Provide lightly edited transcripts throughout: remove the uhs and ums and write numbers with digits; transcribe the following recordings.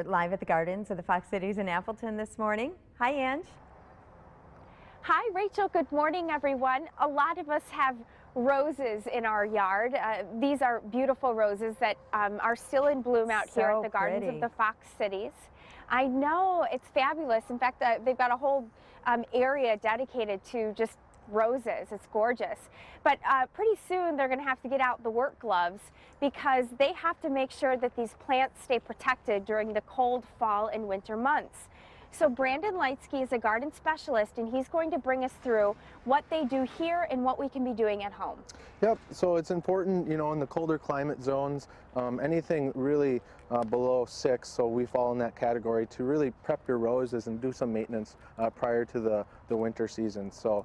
live at the gardens of the Fox Cities in Appleton this morning. Hi, Ange. Hi, Rachel. Good morning, everyone. A lot of us have roses in our yard. These are beautiful roses that are still in bloom out here at the gardens of the Fox Cities. I know, it's fabulous. In fact, they've got a whole area dedicated to just roses. It's gorgeous. But pretty soon they're going to have to get out the work gloves because they have to make sure that these plants stay protected during the cold fall and winter months. So Brandon Lightsky is a garden specialist, and he's going to bring us through what they do here and what we can be doing at home. Yep, so it's important, in the colder climate zones, anything really below 6, so we fall in that category, to really prep your roses and do some maintenance prior to the winter season. So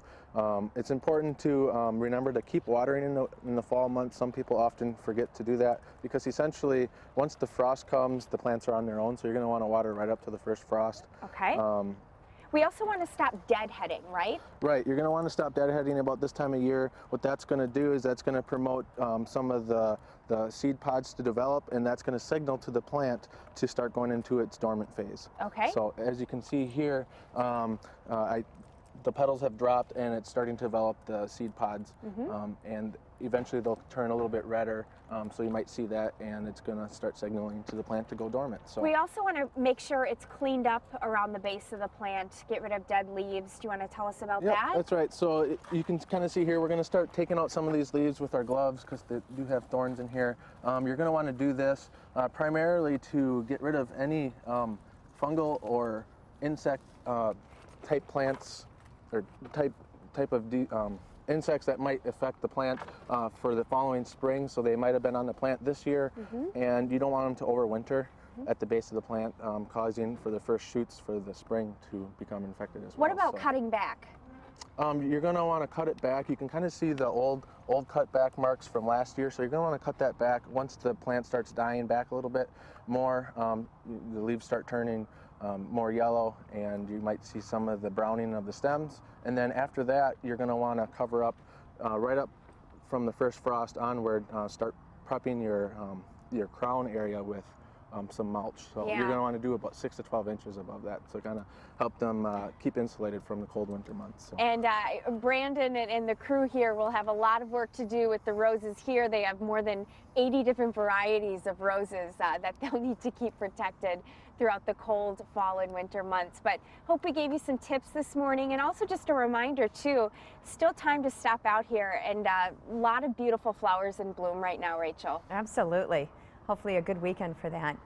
it's important to remember to keep watering in the fall months. Some people often forget to do that because essentially once the frost comes, the plants are on their own, so you're going to want to water right up to the first frost. Okay. We also want to stop deadheading, right? Right. You're going to want to stop deadheading about this time of year. What that's going to do is that's going to promote some of the seed pods to develop, and that's going to signal to the plant to start going into its dormant phase. Okay. So as you can see here, the petals have dropped and it's starting to develop the seed pods, and eventually they'll turn a little bit redder, so you might see that, and it's going to start signaling to the plant to go dormant. So we also want to make sure it's cleaned up around the base of the plant, get rid of dead leaves. Do you want to tell us about that? That's right. So you can kind of see here, we're going to start taking out some of these leaves with our gloves because they do have thorns in here. You're going to want to do this primarily to get rid of any fungal or insect type plants or type of insects that might affect the plant for the following spring. So they might have been on the plant this year, and you don't want them to overwinter at the base of the plant, causing for the first shoots for the spring to become infected as well. What about cutting back? You're going to want to cut it back. You can kind of see the old cut back marks from last year, so you're going to want to cut that back. Once the plant starts dying back a little bit more, the leaves start turning more yellow, and you might see some of the browning of the stems. And then after that, you're going to want to cover up right up from the first frost onward. Start prepping your crown area with some mulch. So you're going to want to do about 6 to 12 inches above that, so kind of help them keep insulated from the cold winter months. So. And Brandon and the crew here will have a lot of work to do with the roses here. They have more than 80 different varieties of roses that they'll need to keep protected throughout the cold fall and winter months. But hope we gave you some tips this morning, and also just a reminder too, still time to stop out here, and a lot of beautiful flowers in bloom right now, Rachel. Absolutely. Hopefully a good weekend for that.